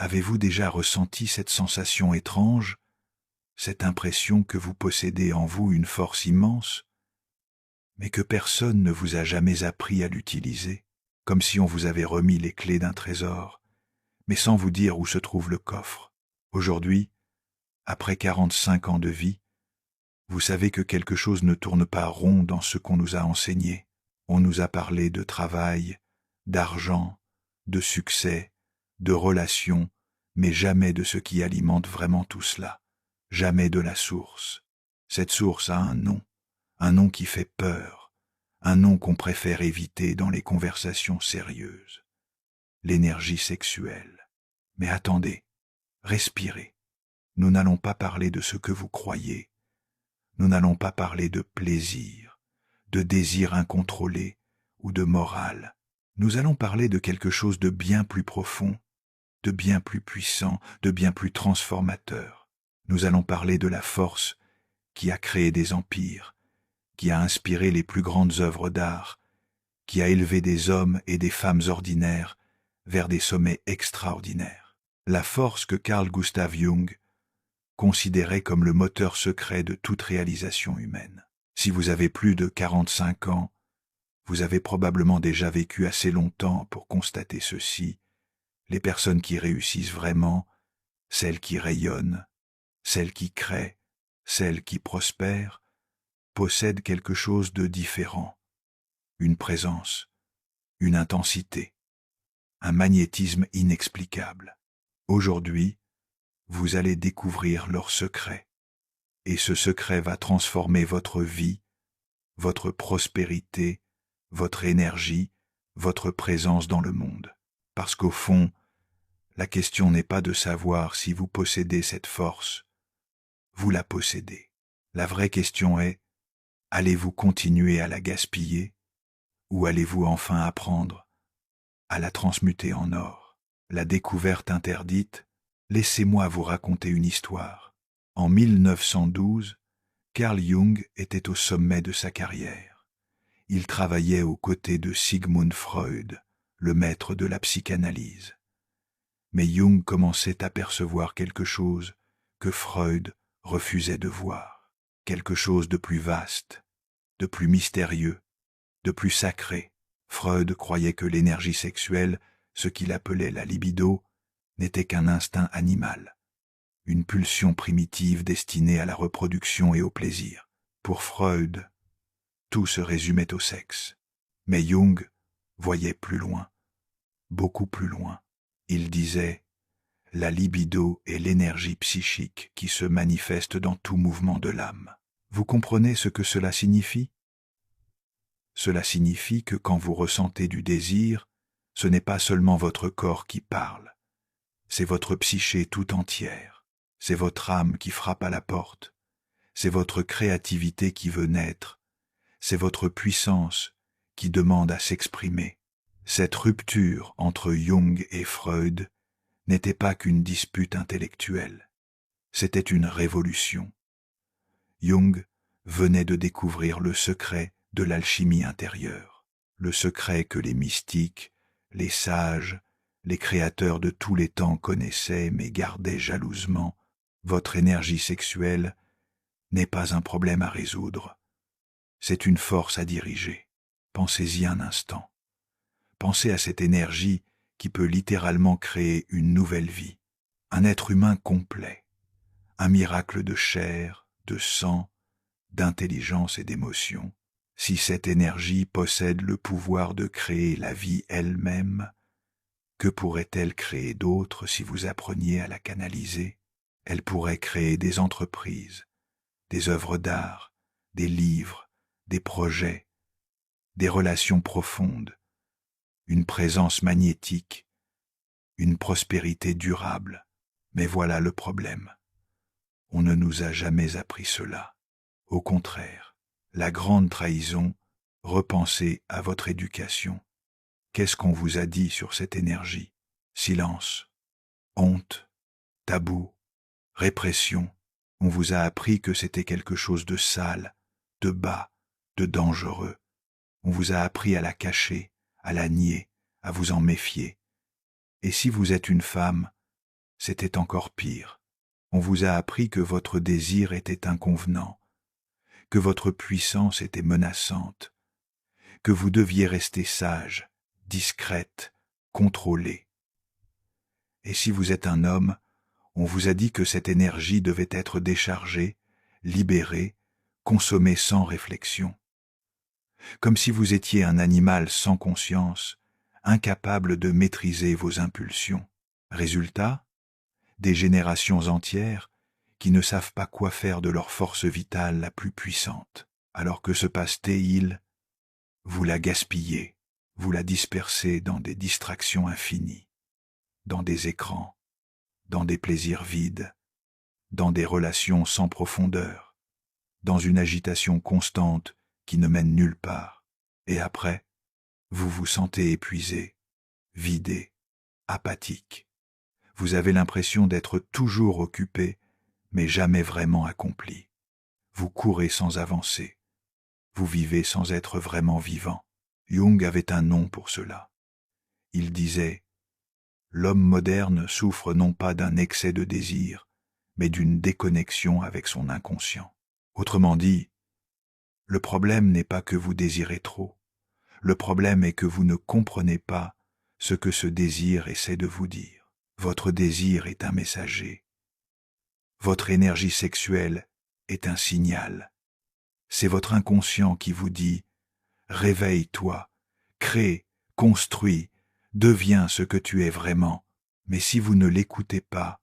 Avez-vous déjà ressenti cette sensation étrange, cette impression que vous possédez en vous une force immense, mais que personne ne vous a jamais appris à l'utiliser, comme si on vous avait remis les clés d'un trésor, mais sans vous dire où se trouve le coffre? Aujourd'hui, après 45 ans de vie, vous savez que quelque chose ne tourne pas rond dans ce qu'on nous a enseigné. On nous a parlé de travail, d'argent, de succès, de relations, mais jamais de ce qui alimente vraiment tout cela, jamais de la source. Cette source a un nom qui fait peur, un nom qu'on préfère éviter dans les conversations sérieuses. L'énergie sexuelle. Mais attendez, respirez. Nous n'allons pas parler de ce que vous croyez. Nous n'allons pas parler de plaisir, de désir incontrôlé ou de morale. Nous allons parler de quelque chose de bien plus profond, de bien plus puissant, de bien plus transformateur. Nous allons parler de la force qui a créé des empires, qui a inspiré les plus grandes œuvres d'art, qui a élevé des hommes et des femmes ordinaires vers des sommets extraordinaires. La force que Carl Gustav Jung considéré comme le moteur secret de toute réalisation humaine. Si vous avez plus de 45 ans, vous avez probablement déjà vécu assez longtemps pour constater ceci. Les personnes qui réussissent vraiment, celles qui rayonnent, celles qui créent, celles qui prospèrent, possèdent quelque chose de différent. Une présence, une intensité, un magnétisme inexplicable. Aujourd'hui, vous allez découvrir leur secret, et ce secret va transformer votre vie, votre prospérité, votre énergie, votre présence dans le monde. Parce qu'au fond, la question n'est pas de savoir si vous possédez cette force, vous la possédez. La vraie question est, allez-vous continuer à la gaspiller, ou allez-vous enfin apprendre à la transmuter en or? La découverte interdite. Laissez-moi vous raconter une histoire. En 1912, Carl Jung était au sommet de sa carrière. Il travaillait aux côtés de Sigmund Freud, le maître de la psychanalyse. Mais Jung commençait à percevoir quelque chose que Freud refusait de voir, quelque chose de plus vaste, de plus mystérieux, de plus sacré. Freud croyait que l'énergie sexuelle, ce qu'il appelait la libido, n'était qu'un instinct animal, une pulsion primitive destinée à la reproduction et au plaisir. Pour Freud, tout se résumait au sexe. Mais Jung voyait plus loin, beaucoup plus loin. Il disait « La libido est l'énergie psychique qui se manifeste dans tout mouvement de l'âme. » Vous comprenez ce que cela signifie? Cela signifie que quand vous ressentez du désir, ce n'est pas seulement votre corps qui parle. C'est votre psyché tout entière, c'est votre âme qui frappe à la porte, c'est votre créativité qui veut naître, c'est votre puissance qui demande à s'exprimer. Cette rupture entre Jung et Freud n'était pas qu'une dispute intellectuelle, c'était une révolution. Jung venait de découvrir le secret de l'alchimie intérieure, le secret que les mystiques, les sages, les créateurs de tous les temps connaissaient mais gardaient jalousement. Votre énergie sexuelle n'est pas un problème à résoudre, c'est une force à diriger. Pensez-y un instant. Pensez à cette énergie qui peut littéralement créer une nouvelle vie, un être humain complet, un miracle de chair, de sang, d'intelligence et d'émotion. Si cette énergie possède le pouvoir de créer la vie elle-même, que pourrait-elle créer d'autre si vous appreniez à la canaliser? Elle pourrait créer des entreprises, des œuvres d'art, des livres, des projets, des relations profondes, une présence magnétique, une prospérité durable. Mais voilà le problème. On ne nous a jamais appris cela. Au contraire, la grande trahison, repensez à votre éducation. Qu'est-ce qu'on vous a dit sur cette énergie? Silence, honte, tabou, répression. On vous a appris que c'était quelque chose de sale, de bas, de dangereux. On vous a appris à la cacher, à la nier, à vous en méfier. Et si vous êtes une femme, c'était encore pire. On vous a appris que votre désir était inconvenant, que votre puissance était menaçante, que vous deviez rester sage, discrète, contrôlée. Et si vous êtes un homme, on vous a dit que cette énergie devait être déchargée, libérée, consommée sans réflexion. Comme si vous étiez un animal sans conscience, incapable de maîtriser vos impulsions. Résultat, des générations entières qui ne savent pas quoi faire de leur force vitale la plus puissante. Alors que se passe-t-il? Vous la gaspillez, vous la dispersez dans des distractions infinies, dans des écrans, dans des plaisirs vides, dans des relations sans profondeur, dans une agitation constante qui ne mène nulle part. Et après, vous vous sentez épuisé, vidé, apathique. Vous avez l'impression d'être toujours occupé, mais jamais vraiment accompli. Vous courez sans avancer. Vous vivez sans être vraiment vivant. Jung avait un nom pour cela. Il disait « L'homme moderne souffre non pas d'un excès de désir, mais d'une déconnexion avec son inconscient. » Autrement dit, le problème n'est pas que vous désirez trop. Le problème est que vous ne comprenez pas ce que ce désir essaie de vous dire. Votre désir est un messager. Votre énergie sexuelle est un signal. C'est votre inconscient qui vous dit « Réveille-toi, crée, construis, deviens ce que tu es vraiment. » Mais si vous ne l'écoutez pas,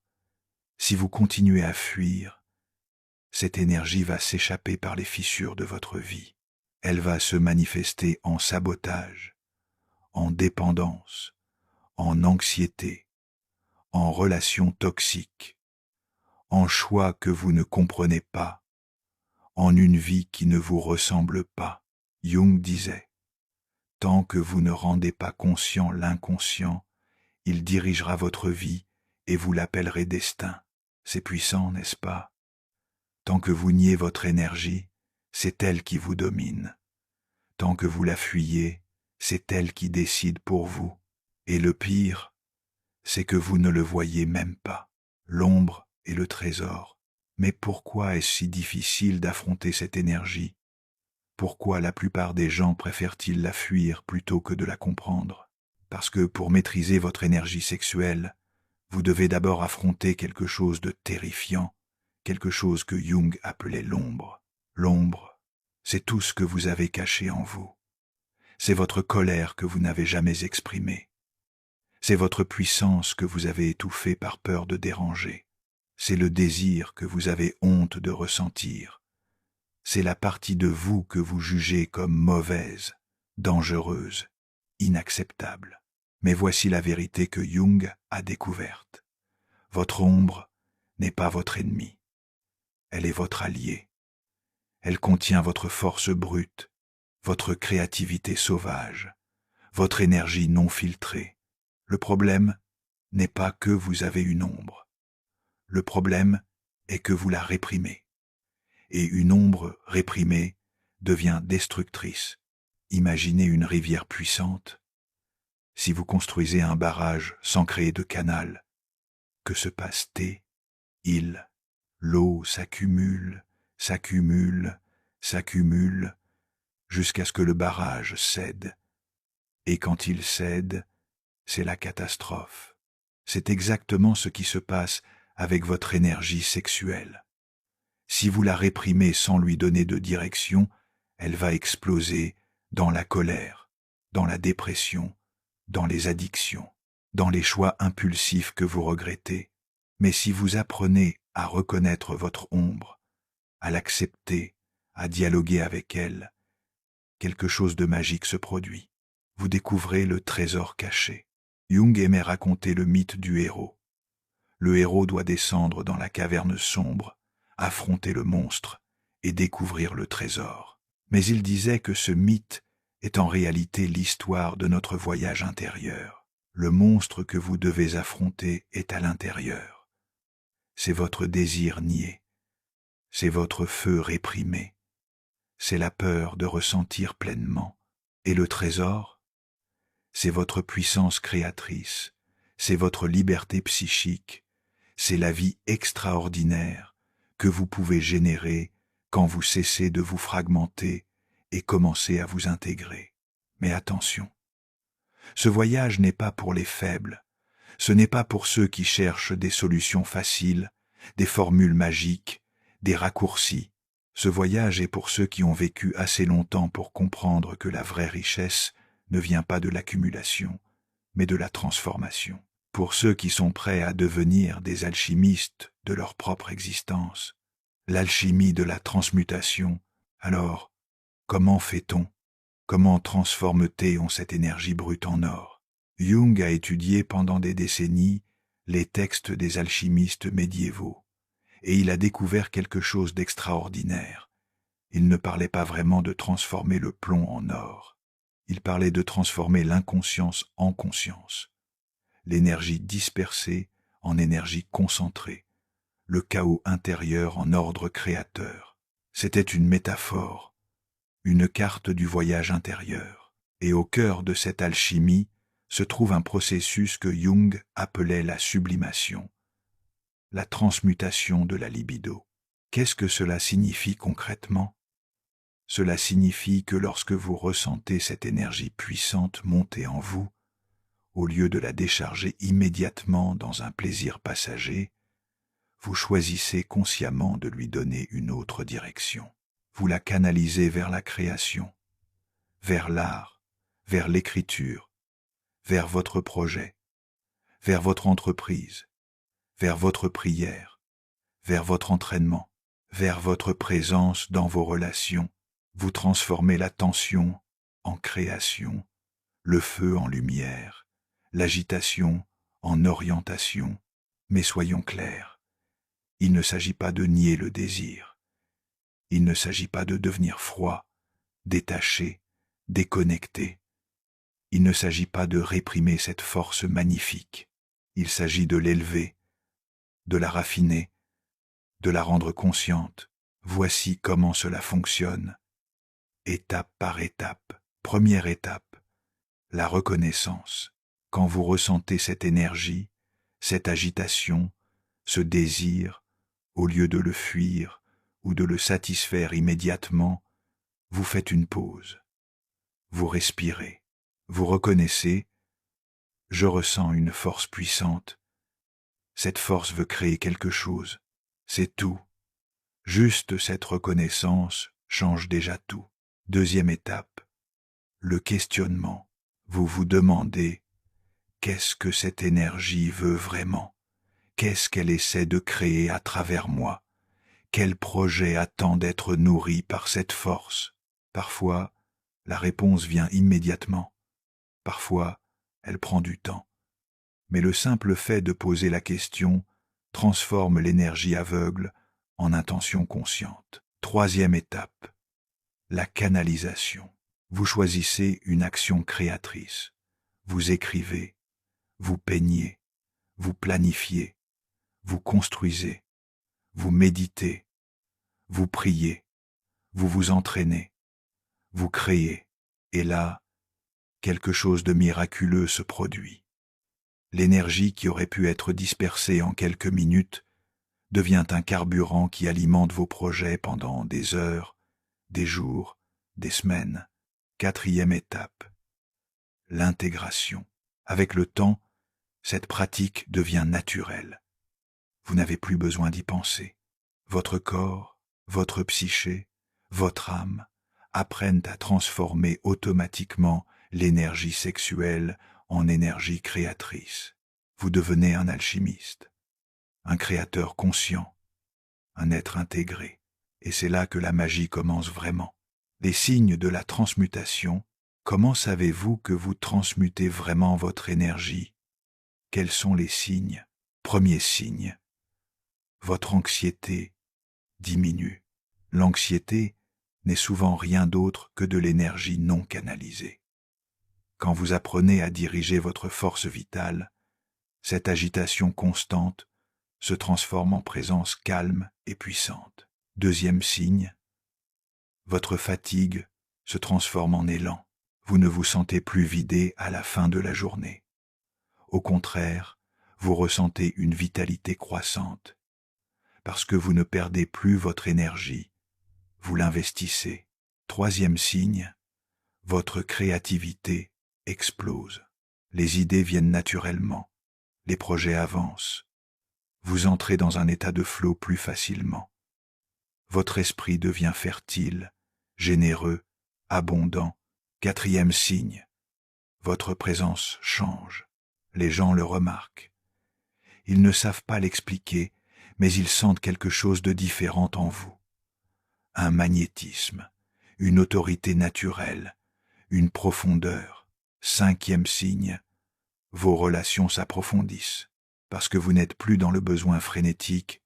si vous continuez à fuir, cette énergie va s'échapper par les fissures de votre vie. Elle va se manifester en sabotage, en dépendance, en anxiété, en relations toxiques, en choix que vous ne comprenez pas, en une vie qui ne vous ressemble pas. Jung disait, « Tant que vous ne rendez pas conscient l'inconscient, il dirigera votre vie et vous l'appellerez destin. » C'est puissant, n'est-ce pas? Tant que vous niez votre énergie, c'est elle qui vous domine. Tant que vous la fuyez, c'est elle qui décide pour vous. Et le pire, c'est que vous ne le voyez même pas. L'ombre et le trésor. Mais pourquoi est-ce si difficile d'affronter cette énergie? Pourquoi la plupart des gens préfèrent-ils la fuir plutôt que de la comprendre? Parce que pour maîtriser votre énergie sexuelle, vous devez d'abord affronter quelque chose de terrifiant, quelque chose que Jung appelait l'ombre. L'ombre, c'est tout ce que vous avez caché en vous. C'est votre colère que vous n'avez jamais exprimée. C'est votre puissance que vous avez étouffée par peur de déranger. C'est le désir que vous avez honte de ressentir. C'est la partie de vous que vous jugez comme mauvaise, dangereuse, inacceptable. Mais voici la vérité que Jung a découverte. Votre ombre n'est pas votre ennemi. Elle est votre allié. Elle contient votre force brute, votre créativité sauvage, votre énergie non filtrée. Le problème n'est pas que vous avez une ombre. Le problème est que vous la réprimez. Et une ombre réprimée devient destructrice. Imaginez une rivière puissante. Si vous construisez un barrage sans créer de canal, que se passe-t-il? L'eau s'accumule, s'accumule, s'accumule, jusqu'à ce que le barrage cède. Et quand il cède, c'est la catastrophe. C'est exactement ce qui se passe avec votre énergie sexuelle. Si vous la réprimez sans lui donner de direction, elle va exploser dans la colère, dans la dépression, dans les addictions, dans les choix impulsifs que vous regrettez. Mais si vous apprenez à reconnaître votre ombre, à l'accepter, à dialoguer avec elle, quelque chose de magique se produit. Vous découvrez le trésor caché. Jung aimait raconter le mythe du héros. Le héros doit descendre dans la caverne sombre, affronter le monstre et découvrir le trésor. Mais il disait que ce mythe est en réalité l'histoire de notre voyage intérieur. Le monstre que vous devez affronter est à l'intérieur. C'est votre désir nié. C'est votre feu réprimé. C'est la peur de ressentir pleinement. Et le trésor, c'est votre puissance créatrice, c'est votre liberté psychique, c'est la vie extraordinaire que vous pouvez générer quand vous cessez de vous fragmenter et commencez à vous intégrer. Mais attention, ce voyage n'est pas pour les faibles, ce n'est pas pour ceux qui cherchent des solutions faciles, des formules magiques, des raccourcis. Ce voyage est pour ceux qui ont vécu assez longtemps pour comprendre que la vraie richesse ne vient pas de l'accumulation, mais de la transformation. Pour ceux qui sont prêts à devenir des alchimistes de leur propre existence, l'alchimie de la transmutation. Alors, comment fait-on? Comment transforme-t-on cette énergie brute en or? Jung a étudié pendant des décennies les textes des alchimistes médiévaux, et il a découvert quelque chose d'extraordinaire. Il ne parlait pas vraiment de transformer le plomb en or. Il parlait de transformer l'inconscience en conscience, l'énergie dispersée en énergie concentrée, le chaos intérieur en ordre créateur. C'était une métaphore, une carte du voyage intérieur. Et au cœur de cette alchimie se trouve un processus que Jung appelait la sublimation, la transmutation de la libido. Qu'est-ce que cela signifie concrètement? Cela signifie que lorsque vous ressentez cette énergie puissante monter en vous, au lieu de la décharger immédiatement dans un plaisir passager, vous choisissez consciemment de lui donner une autre direction. Vous la canalisez vers la création, vers l'art, vers l'écriture, vers votre projet, vers votre entreprise, vers votre prière, vers votre entraînement, vers votre présence dans vos relations. Vous transformez la tension en création, le feu en lumière, l'agitation en orientation. Mais soyons clairs, il ne s'agit pas de nier le désir. Il ne s'agit pas de devenir froid, détaché, déconnecté. Il ne s'agit pas de réprimer cette force magnifique. Il s'agit de l'élever, de la raffiner, de la rendre consciente. Voici comment cela fonctionne. Étape par étape. Première étape, la reconnaissance. Quand vous ressentez cette énergie, cette agitation, ce désir, au lieu de le fuir ou de le satisfaire immédiatement, vous faites une pause. Vous respirez. Vous reconnaissez, je ressens une force puissante. Cette force veut créer quelque chose. C'est tout. Juste cette reconnaissance change déjà tout. Deuxième étape, le questionnement. Vous vous demandez, qu'est-ce que cette énergie veut vraiment? Qu'est-ce qu'elle essaie de créer à travers moi? Quel projet attend d'être nourri par cette force? Parfois, la réponse vient immédiatement. Parfois, elle prend du temps. Mais le simple fait de poser la question transforme l'énergie aveugle en intention consciente. Troisième étape, la canalisation. Vous choisissez une action créatrice. Vous écrivez, vous peignez, vous planifiez, vous construisez, vous méditez, vous priez, vous vous entraînez, vous créez, et là, quelque chose de miraculeux se produit. L'énergie qui aurait pu être dispersée en quelques minutes devient un carburant qui alimente vos projets pendant des heures, des jours, des semaines. Quatrième étape, l'intégration. Avec le temps, cette pratique devient naturelle. Vous n'avez plus besoin d'y penser. Votre corps, votre psyché, votre âme apprennent à transformer automatiquement l'énergie sexuelle en énergie créatrice. Vous devenez un alchimiste, un créateur conscient, un être intégré. Et c'est là que la magie commence vraiment. Les signes de la transmutation. Comment savez-vous que vous transmutez vraiment votre énergie? Quels sont les signes? Premier signe, votre anxiété diminue. L'anxiété n'est souvent rien d'autre que de l'énergie non canalisée. Quand vous apprenez à diriger votre force vitale, cette agitation constante se transforme en présence calme et puissante. Deuxième signe, votre fatigue se transforme en élan. Vous ne vous sentez plus vidé à la fin de la journée. Au contraire, vous ressentez une vitalité croissante, parce que vous ne perdez plus votre énergie, vous l'investissez. Troisième signe, votre créativité explose. Les idées viennent naturellement, les projets avancent. Vous entrez dans un état de flot plus facilement. Votre esprit devient fertile, généreux, abondant. Quatrième signe, votre présence change. Les gens le remarquent. Ils ne savent pas l'expliquer, mais ils sentent quelque chose de différent en vous. Un magnétisme, une autorité naturelle, une profondeur. Cinquième signe, vos relations s'approfondissent. Parce que vous n'êtes plus dans le besoin frénétique,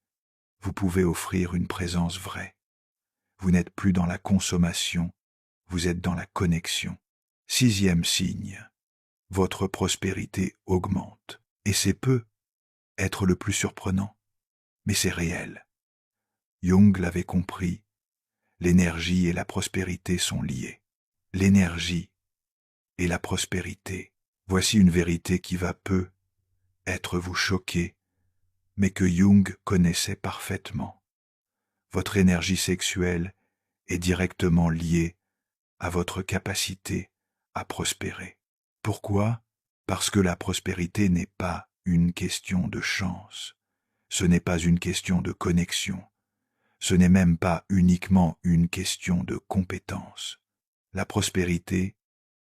vous pouvez offrir une présence vraie. Vous n'êtes plus dans la consommation, vous êtes dans la connexion. Sixième signe, votre prospérité augmente. Et c'est peu être le plus surprenant, mais c'est réel. Jung l'avait compris, l'énergie et la prospérité sont liées. L'énergie et la prospérité, voici une vérité qui va peu être vous choquer, mais que Jung connaissait parfaitement. Votre énergie sexuelle est directement liée à votre capacité à prospérer. Pourquoi? Parce que la prospérité n'est pas une question de chance, ce n'est pas une question de connexion, ce n'est même pas uniquement une question de compétence. La prospérité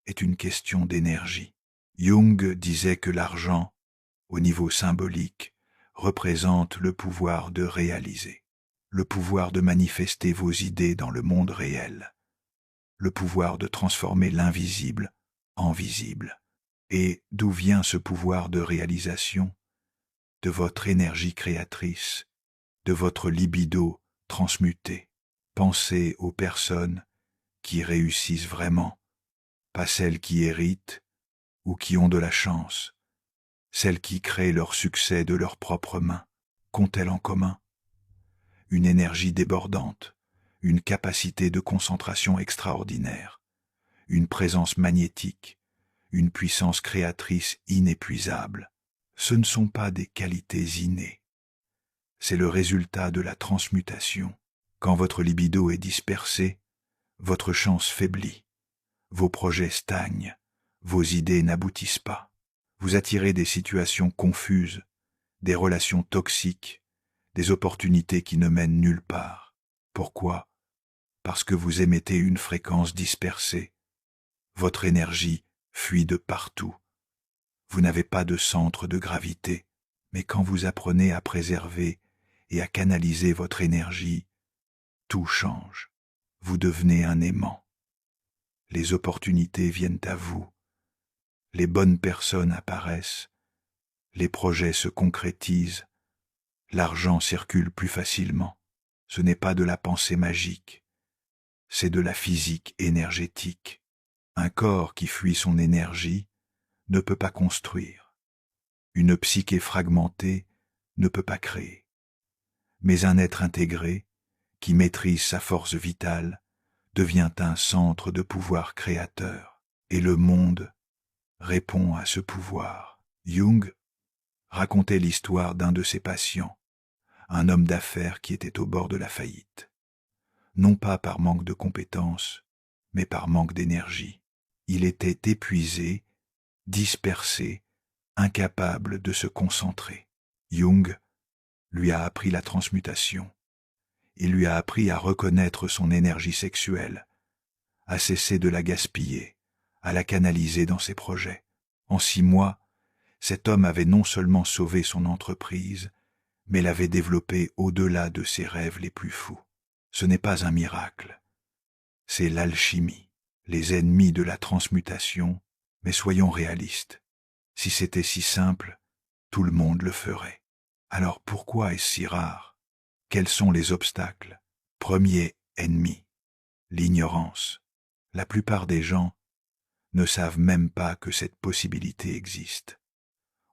est une question d'énergie. Jung disait que l'argent, au niveau symbolique, représente le pouvoir de réaliser, le pouvoir de manifester vos idées dans le monde réel, le pouvoir de transformer l'invisible en visible. Et d'où vient ce pouvoir de réalisation? De votre énergie créatrice, de votre libido transmuté. Pensez aux personnes qui réussissent vraiment, pas celles qui héritent ou qui ont de la chance, celles qui créent leur succès de leurs propres mains. Qu'ont-elles en commun? Une énergie débordante, une capacité de concentration extraordinaire, une présence magnétique, une puissance créatrice inépuisable. Ce ne sont pas des qualités innées. C'est le résultat de la transmutation. Quand votre libido est dispersé, votre chance faiblit, vos projets stagnent, vos idées n'aboutissent pas. Vous attirez des situations confuses, des relations toxiques, des opportunités qui ne mènent nulle part. Pourquoi? Parce que vous émettez une fréquence dispersée. Votre énergie fuit de partout. Vous n'avez pas de centre de gravité, mais quand vous apprenez à préserver et à canaliser votre énergie, tout change. Vous devenez un aimant. Les opportunités viennent à vous. Les bonnes personnes apparaissent. Les projets se concrétisent. L'argent circule plus facilement. Ce n'est pas de la pensée magique. C'est de la physique énergétique. Un corps qui fuit son énergie ne peut pas construire. Une psyché fragmentée ne peut pas créer. Mais un être intégré, qui maîtrise sa force vitale, devient un centre de pouvoir créateur. Et le monde répond à ce pouvoir. Jung racontait l'histoire d'un de ses patients, un homme d'affaires qui était au bord de la faillite. Non pas par manque de compétences, mais par manque d'énergie. Il était épuisé, dispersé, incapable de se concentrer. Jung lui a appris la transmutation. Il lui a appris à reconnaître son énergie sexuelle, à cesser de la gaspiller, à la canaliser dans ses projets. En 6 mois, cet homme avait non seulement sauvé son entreprise, mais l'avait développée au-delà de ses rêves les plus fous. Ce n'est pas un miracle, c'est l'alchimie, les ennemis de la transmutation, mais soyons réalistes. Si c'était si simple, tout le monde le ferait. Alors pourquoi est-ce si rare? Quels sont les obstacles? Premier ennemi, l'ignorance. La plupart des gens ne savent même pas que cette possibilité existe.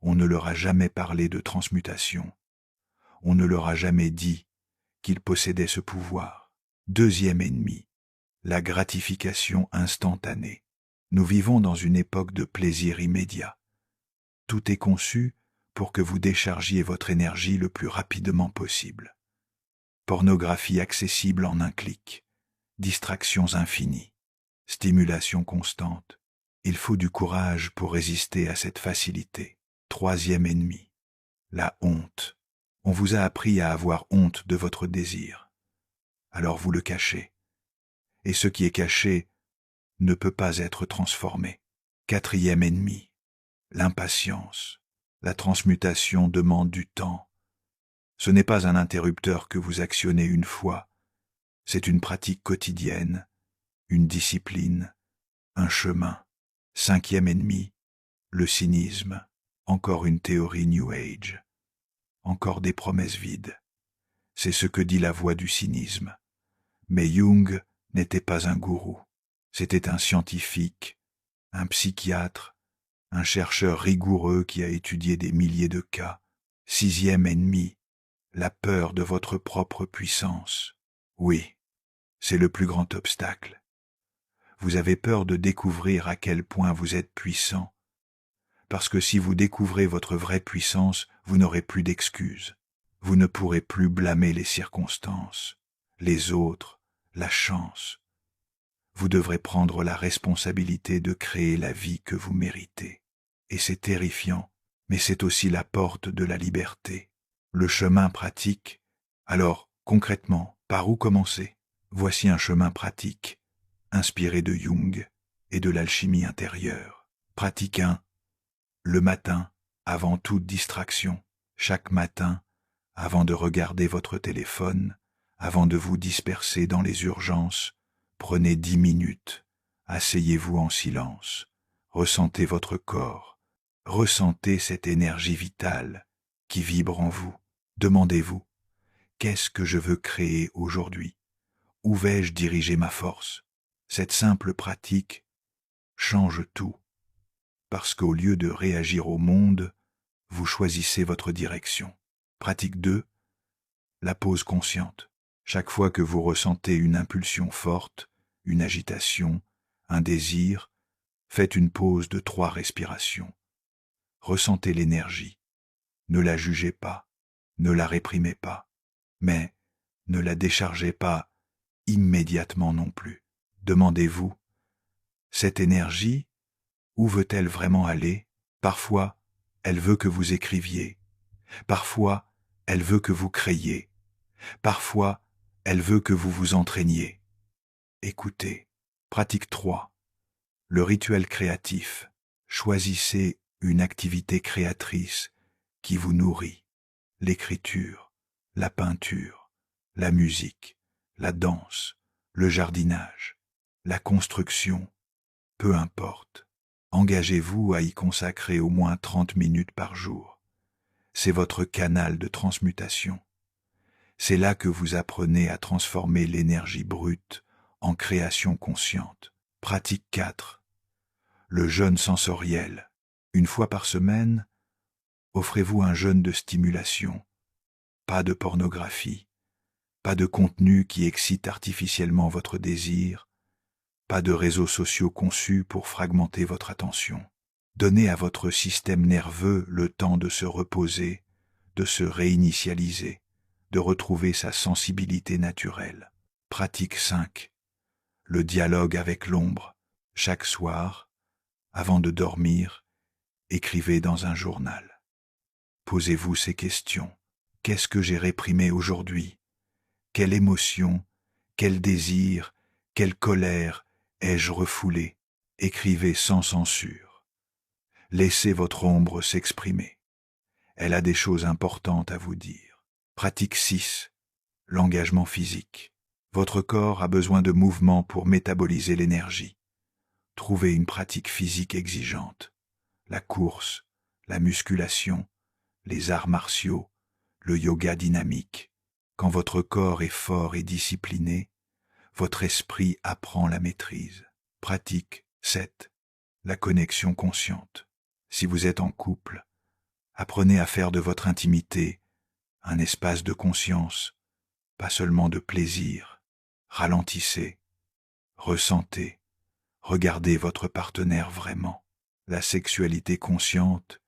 On ne leur a jamais parlé de transmutation. On ne leur a jamais dit qu'ils possédaient ce pouvoir. Deuxième ennemi, la gratification instantanée. Nous vivons dans une époque de plaisir immédiat. Tout est conçu pour que vous déchargiez votre énergie le plus rapidement possible. Pornographie accessible en un clic, distractions infinies, stimulation constante. Il faut du courage pour résister à cette facilité. Troisième ennemi, la honte. On vous a appris à avoir honte de votre désir. Alors vous le cachez. Et ce qui est caché ne peut pas être transformé. Quatrième ennemi, l'impatience. La transmutation demande du temps. Ce n'est pas un interrupteur que vous actionnez une fois. C'est une pratique quotidienne, une discipline, un chemin. Cinquième ennemi, le cynisme. Encore une théorie New Age. Encore des promesses vides. C'est ce que dit la voix du cynisme. Mais Jung n'était pas un gourou. C'était un scientifique, un psychiatre, un chercheur rigoureux qui a étudié des milliers de cas. Sixième ennemi, la peur de votre propre puissance. Oui, c'est le plus grand obstacle. Vous avez peur de découvrir à quel point vous êtes puissant. Parce que si vous découvrez votre vraie puissance, vous n'aurez plus d'excuses. Vous ne pourrez plus blâmer les circonstances, les autres, la chance. Vous devrez prendre la responsabilité de créer la vie que vous méritez. Et c'est terrifiant, mais c'est aussi la porte de la liberté. Le chemin pratique. Alors, concrètement, par où commencer? Voici un chemin pratique, inspiré de Jung et de l'alchimie intérieure. Pratique 1. Le matin, avant toute distraction, chaque matin, avant de regarder votre téléphone, avant de vous disperser dans les urgences, prenez 10 minutes, asseyez-vous en silence, ressentez votre corps, ressentez cette énergie vitale qui vibre en vous. Demandez-vous, qu'est-ce que je veux créer aujourd'hui? Où vais-je diriger ma force? Cette simple pratique change tout, parce qu'au lieu de réagir au monde, vous choisissez votre direction. Pratique 2. La pause consciente. Chaque fois que vous ressentez une impulsion forte, une agitation, un désir, faites une pause de 3 respirations. Ressentez l'énergie. Ne la jugez pas, ne la réprimez pas, mais ne la déchargez pas immédiatement non plus. Demandez-vous, cette énergie, où veut-elle vraiment aller? Parfois, elle veut que vous écriviez. Parfois, elle veut que vous créiez. Parfois, elle veut que vous vous entraîniez. Écoutez. Pratique 3. Le rituel créatif. Choisissez une activité créatrice qui vous nourrit. L'écriture, la peinture, la musique, la danse, le jardinage, la construction, peu importe. Engagez-vous à y consacrer au moins 30 minutes par jour. C'est votre canal de transmutation. C'est là que vous apprenez à transformer l'énergie brute en création consciente. Pratique 4. Le jeûne sensoriel. Une fois par semaine, offrez-vous un jeûne de stimulation. Pas de pornographie, pas de contenu qui excite artificiellement votre désir, pas de réseaux sociaux conçus pour fragmenter votre attention. Donnez à votre système nerveux le temps de se reposer, de se réinitialiser, de retrouver sa sensibilité naturelle. Pratique 5. Le dialogue avec l'ombre. Chaque soir, avant de dormir, écrivez dans un journal. Posez-vous ces questions. Qu'est-ce que j'ai réprimé aujourd'hui? Quelle émotion, quel désir, quelle colère ai-je refoulé? Écrivez sans censure. Laissez votre ombre s'exprimer. Elle a des choses importantes à vous dire. Pratique 6. L'engagement physique. Votre corps a besoin de mouvement pour métaboliser l'énergie. Trouvez une pratique physique exigeante. La course, la musculation, les arts martiaux, le yoga dynamique. Quand votre corps est fort et discipliné, votre esprit apprend la maîtrise. Pratique 7. La connexion consciente. Si vous êtes en couple, apprenez à faire de votre intimité un espace de conscience, pas seulement de plaisir. Ralentissez, ressentez, regardez votre partenaire vraiment. La sexualité consciente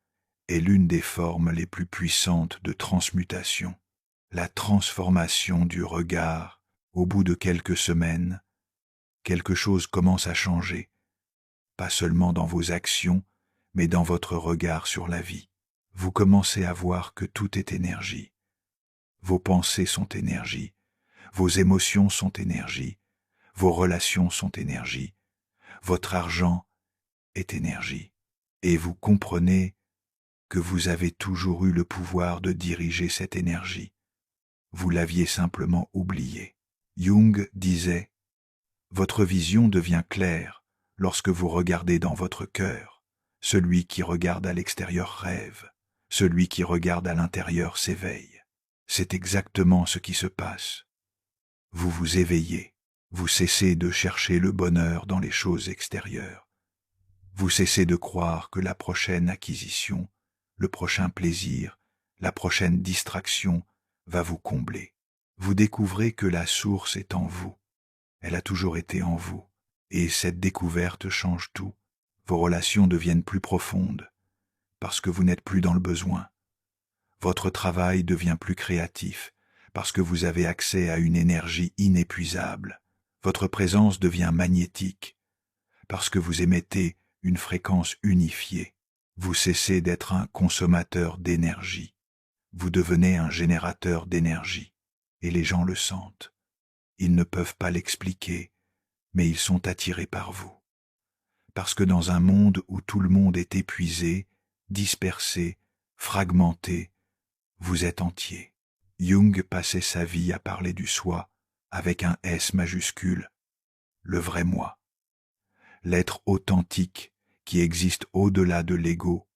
est l'une des formes les plus puissantes de transmutation. La transformation du regard, au bout de quelques semaines, quelque chose commence à changer, pas seulement dans vos actions, mais dans votre regard sur la vie. Vous commencez à voir que tout est énergie. Vos pensées sont énergie, vos émotions sont énergie, vos relations sont énergie, votre argent est énergie. Et vous comprenez que vous avez toujours eu le pouvoir de diriger cette énergie. Vous l'aviez simplement oublié. Jung disait « Votre vision devient claire lorsque vous regardez dans votre cœur. Celui qui regarde à l'extérieur rêve, celui qui regarde à l'intérieur s'éveille. » C'est exactement ce qui se passe. Vous vous éveillez, vous cessez de chercher le bonheur dans les choses extérieures. Vous cessez de croire que la prochaine acquisition, le prochain plaisir, la prochaine distraction va vous combler. Vous découvrez que la source est en vous. Elle a toujours été en vous. Et cette découverte change tout. Vos relations deviennent plus profondes, parce que vous n'êtes plus dans le besoin. Votre travail devient plus créatif, parce que vous avez accès à une énergie inépuisable. Votre présence devient magnétique, parce que vous émettez une fréquence unifiée. Vous cessez d'être un consommateur d'énergie. Vous devenez un générateur d'énergie. Et les gens le sentent. Ils ne peuvent pas l'expliquer, mais ils sont attirés par vous. Parce que dans un monde où tout le monde est épuisé, dispersé, fragmenté, vous êtes entier. Jung passait sa vie à parler du soi avec un S majuscule, le vrai moi. L'être authentique qui existe au-delà de l'ego,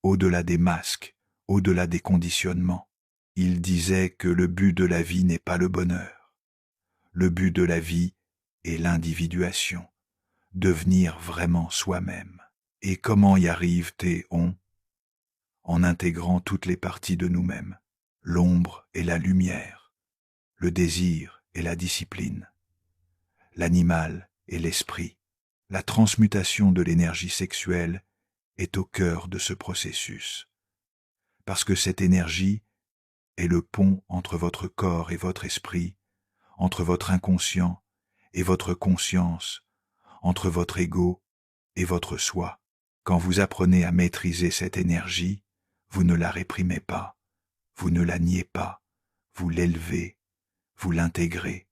au-delà des masques, au-delà des conditionnements. Il disait que le but de la vie n'est pas le bonheur. Le but de la vie est l'individuation, devenir vraiment soi-même. Et comment y arrive-t-on? En intégrant toutes les parties de nous-mêmes, l'ombre et la lumière, le désir et la discipline, l'animal et l'esprit. La transmutation de l'énergie sexuelle est au cœur de ce processus. Parce que cette énergie est le pont entre votre corps et votre esprit, entre votre inconscient et votre conscience, entre votre ego et votre soi. Quand vous apprenez à maîtriser cette énergie, vous ne la réprimez pas, vous ne la niez pas, vous l'élevez, vous l'intégrez,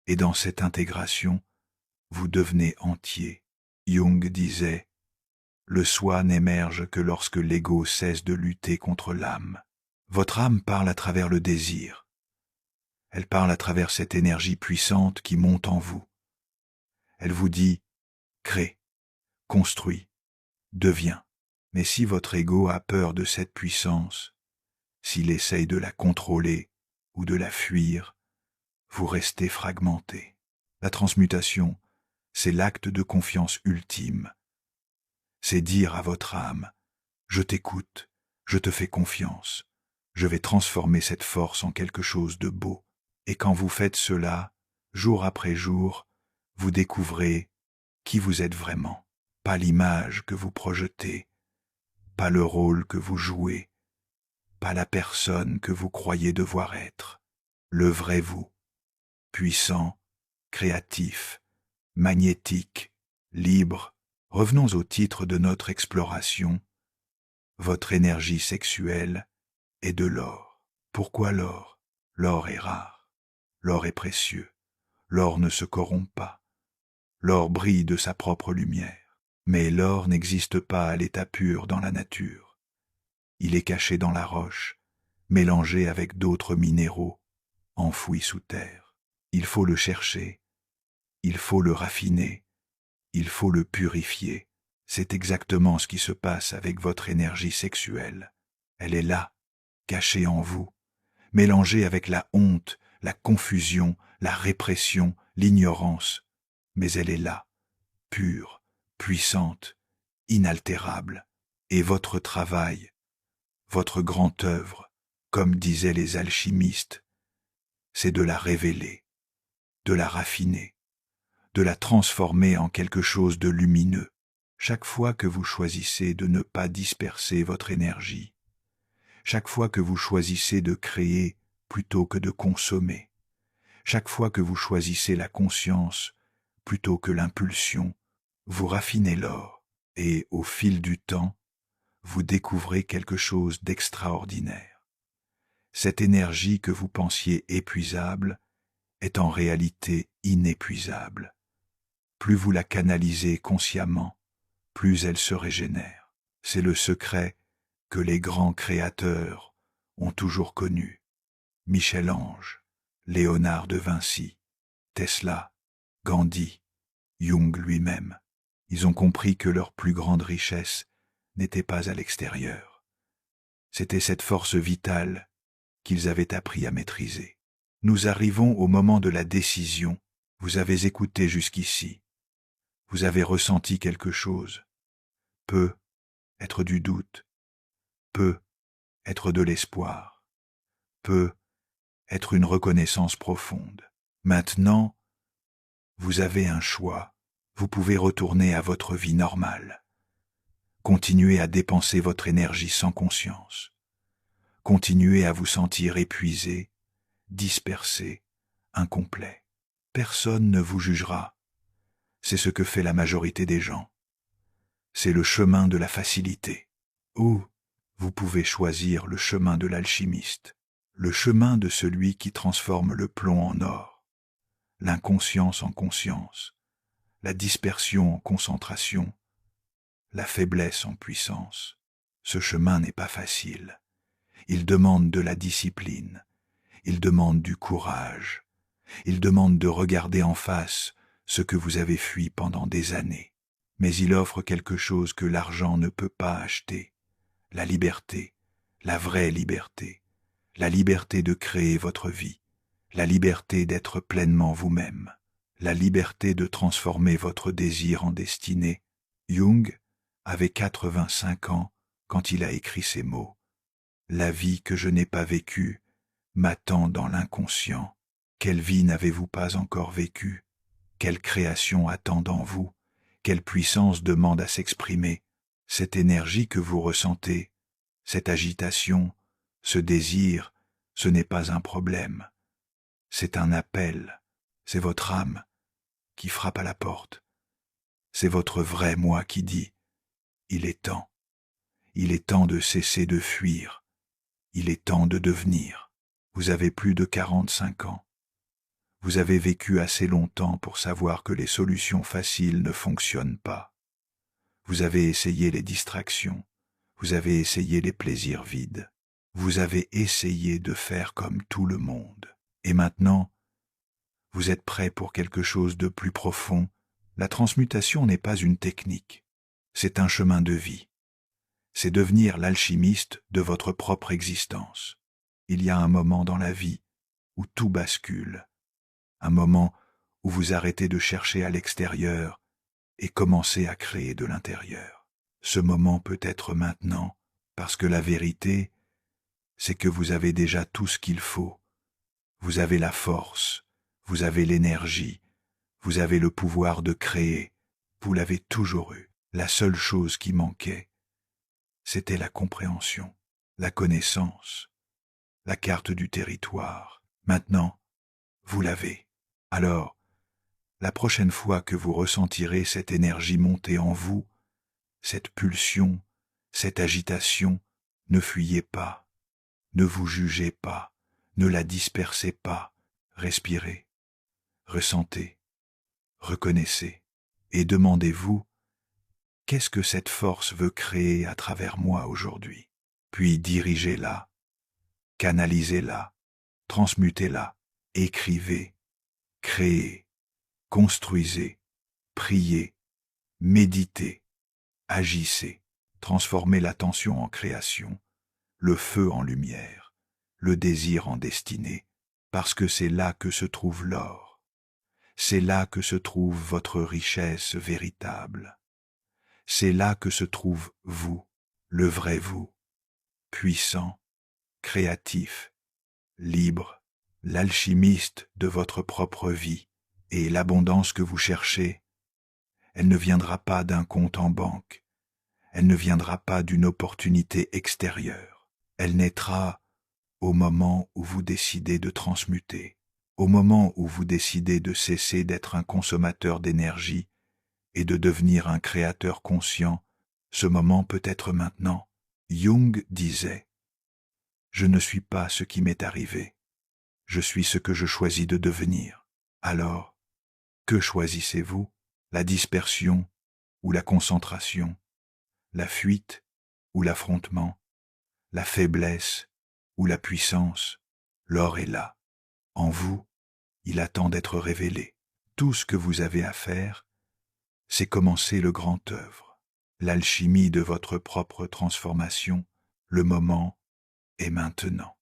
et dans cette intégration, vous devenez entier. Jung disait « Le soi n'émerge que lorsque l'ego cesse de lutter contre l'âme. » Votre âme parle à travers le désir. Elle parle à travers cette énergie puissante qui monte en vous. Elle vous dit « Crée, construis, deviens ». Mais si votre ego a peur de cette puissance, s'il essaye de la contrôler ou de la fuir, vous restez fragmenté. La transmutation, c'est l'acte de confiance ultime. C'est dire à votre âme, je t'écoute, je te fais confiance, je vais transformer cette force en quelque chose de beau. Et quand vous faites cela, jour après jour, vous découvrez qui vous êtes vraiment, pas l'image que vous projetez, pas le rôle que vous jouez, pas la personne que vous croyez devoir être, le vrai vous, puissant, créatif, magnétique, libre. Revenons au titre de notre exploration. Votre énergie sexuelle est de l'or. Pourquoi l'or? L'or est rare. L'or est précieux. L'or ne se corrompt pas. L'or brille de sa propre lumière. Mais l'or n'existe pas à l'état pur dans la nature. Il est caché dans la roche, mélangé avec d'autres minéraux, enfouis sous terre. Il faut le chercher. Il faut le raffiner. Il faut le purifier. C'est exactement ce qui se passe avec votre énergie sexuelle. Elle est là, cachée en vous, mélangée avec la honte, la confusion, la répression, l'ignorance. Mais elle est là, pure, puissante, inaltérable. Et votre travail, votre grande œuvre, comme disaient les alchimistes, c'est de la révéler, de la raffiner, de la transformer en quelque chose de lumineux. Chaque fois que vous choisissez de ne pas disperser votre énergie, chaque fois que vous choisissez de créer plutôt que de consommer, chaque fois que vous choisissez la conscience plutôt que l'impulsion, vous raffinez l'or et, au fil du temps, vous découvrez quelque chose d'extraordinaire. Cette énergie que vous pensiez épuisable est en réalité inépuisable. Plus vous la canalisez consciemment, plus elle se régénère. C'est le secret que les grands créateurs ont toujours connu. Michel-Ange, Léonard de Vinci, Tesla, Gandhi, Jung lui-même. Ils ont compris que leur plus grande richesse n'était pas à l'extérieur. C'était cette force vitale qu'ils avaient appris à maîtriser. Nous arrivons au moment de la décision. Vous avez écouté jusqu'ici. Vous avez ressenti quelque chose. Peut être du doute. Peut être de l'espoir. Peut être une reconnaissance profonde. Maintenant, vous avez un choix. Vous pouvez retourner à votre vie normale. Continuez à dépenser votre énergie sans conscience. Continuez à vous sentir épuisé, dispersé, incomplet. Personne ne vous jugera. C'est ce que fait la majorité des gens. C'est le chemin de la facilité. Ou vous pouvez choisir le chemin de l'alchimiste, le chemin de celui qui transforme le plomb en or, l'inconscience en conscience, la dispersion en concentration, la faiblesse en puissance. Ce chemin n'est pas facile. Il demande de la discipline, il demande du courage, il demande de regarder en face ce que vous avez fui pendant des années. Mais il offre quelque chose que l'argent ne peut pas acheter, la liberté, la vraie liberté, la liberté de créer votre vie, la liberté d'être pleinement vous-même, la liberté de transformer votre désir en destinée. Jung avait 85 ans quand il a écrit ces mots. La vie que je n'ai pas vécue m'attend dans l'inconscient. Quelle vie n'avez-vous pas encore vécue? Quelle création attend en vous? Quelle puissance demande à s'exprimer? Cette énergie que vous ressentez, cette agitation, ce désir, ce n'est pas un problème. C'est un appel. C'est votre âme qui frappe à la porte. C'est votre vrai moi qui dit « Il est temps. Il est temps de cesser de fuir. Il est temps de devenir. » Vous avez plus de 45 ans. Vous avez vécu assez longtemps pour savoir que les solutions faciles ne fonctionnent pas. Vous avez essayé les distractions. Vous avez essayé les plaisirs vides. Vous avez essayé de faire comme tout le monde. Et maintenant, vous êtes prêt pour quelque chose de plus profond. La transmutation n'est pas une technique. C'est un chemin de vie. C'est devenir l'alchimiste de votre propre existence. Il y a un moment dans la vie où tout bascule. Un moment où vous arrêtez de chercher à l'extérieur et commencez à créer de l'intérieur. Ce moment peut être maintenant, parce que la vérité, c'est que vous avez déjà tout ce qu'il faut. Vous avez la force, vous avez l'énergie, vous avez le pouvoir de créer, vous l'avez toujours eu. La seule chose qui manquait, c'était la compréhension, la connaissance, la carte du territoire. Maintenant, vous l'avez. Alors, la prochaine fois que vous ressentirez cette énergie monter en vous, cette pulsion, cette agitation, ne fuyez pas, ne vous jugez pas, ne la dispersez pas, respirez, ressentez, reconnaissez, et demandez-vous, qu'est-ce que cette force veut créer à travers moi aujourd'hui? Puis dirigez-la, canalisez-la, transmutez-la, écrivez, créez, construisez, priez, méditez, agissez, transformez l'attention en création, le feu en lumière, le désir en destinée, parce que c'est là que se trouve l'or. C'est là que se trouve votre richesse véritable. C'est là que se trouve vous, le vrai vous, puissant, créatif, libre, l'alchimiste de votre propre vie. Et l'abondance que vous cherchez, elle ne viendra pas d'un compte en banque, elle ne viendra pas d'une opportunité extérieure, Elle naîtra au moment où vous décidez de transmuter, au moment où vous décidez de cesser d'être un consommateur d'énergie et de devenir un créateur conscient. Ce moment peut être maintenant. Jung disait « Je ne suis pas ce qui m'est arrivé, je suis ce que je choisis de devenir. » Alors, que choisissez-vous? La dispersion ou la concentration? La fuite ou l'affrontement? La faiblesse ou la puissance? L'or est là. En vous, il attend d'être révélé. Tout ce que vous avez à faire, c'est commencer le grand œuvre, l'alchimie de votre propre transformation. Le moment est maintenant.